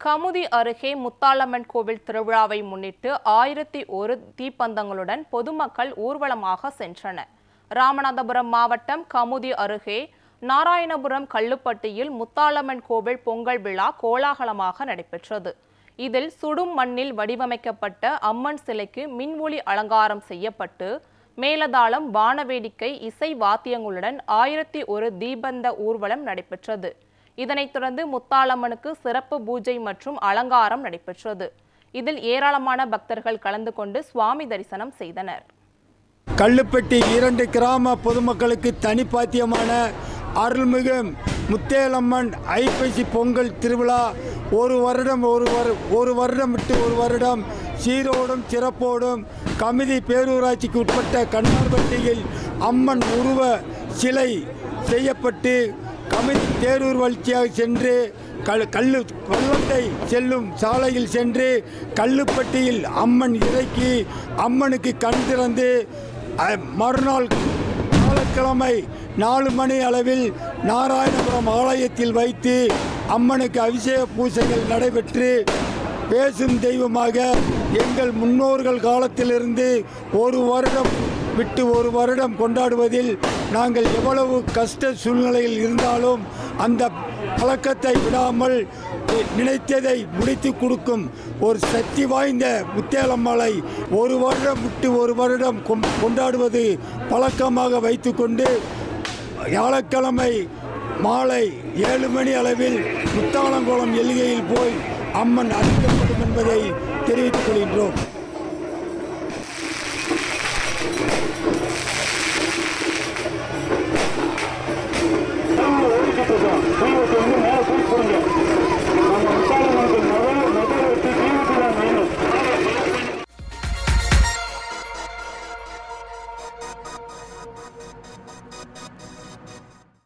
கமுதி அருகே முத்தாலம்மன் கோவில் திருவிழாவை முன்னிட்டு 1001 தீப்பந்தங்களுடன் பொதுமக்கள் ஊர்வலமாக சென்றனர். ராமநாதபுரம் மாவட்டம் கமுதி அருகே நாராயணபுரம் கல்லுப்பட்டியில் முத்தாலம்மன் கோவில் பொங்கல் விழா கோலாகலமாக நடைபெற்றது. இதில் சுடும் மண்ணில் வடிவமைக்கப்பட்ட அம்மன் சிலைக்கு மின்ஒளி அலங்காரம் செய்யப்பட்டு மேலதாளம், வானவேடிக்கை, இசை வாத்தியங்களுடன் 1001 தீபந்த ஊர்வலம் நடைபெற்றது. இதனைத் தொடர்ந்து முத்தாலம்மனுக்கு சிறப்பு பூஜை மற்றும் அலங்காரம் நடைபெற்றது. இதில் ஏராளமான பக்தர்கள் கலந்து கொண்டு சுவாமி தரிசனம் செய்தனர். கல்லுப்பட்டி 2 கிராம பொதுமக்களுக்கு தனிப்பாத்தியமான அருள்மிகு முத்தேலம்மன் ஐப்பசி பொங்கல் திருவிழா ஒரு வருடம் விட்டு ஒரு வருடம் சீரோடும் சிறப்போடும் கமுதி பேரூராட்சிக்கு உட்பட்ட கண்ணார்பட்டியில் அம்மன் உருவ சிலை செய்யப்பட்டு கமுதி தேரூர் வளர்ச்சியாக சென்று கொல்லத்தை செல்லும் சாலையில் சென்று கல்லுப்பட்டியில் அம்மன் இறக்கி அம்மனுக்கு கண் திறந்து மறுநாள் வியாழக்கிழமை 4 மணி அளவில் நாராயணபுரம் ஆலயத்தில் வைத்து அம்மனுக்கு அபிஷேக பூஜைகள் நடைபெற்று பேசும் தெய்வமாக எங்கள் முன்னோர்கள் காலத்திலிருந்து ஒரு வருடம் விட்டு ஒரு வருடம் கொண்டாடுவதில் நாங்கள் எவ்வளவு கஷ்ட சூழ்நிலையில் இருந்தாலும் அந்த பழக்கத்தை விடாமல் நினைத்ததை முடித்து கொடுக்கும் ஒரு சக்தி வாய்ந்த முத்தேலம்மலை ஒரு வருடம் விட்டு ஒரு வருடம் கொண்டாடுவது பழக்கமாக வைத்துக்கொண்டு வியாழக்கிழமை மாலை 7 மணி அளவில் முத்தாலங்குளம் எல்கையில் போய் அம்மன் அழைக்கப்படும் என்பதை தெரிவித்துக் கொள்கின்றோம். Thank you.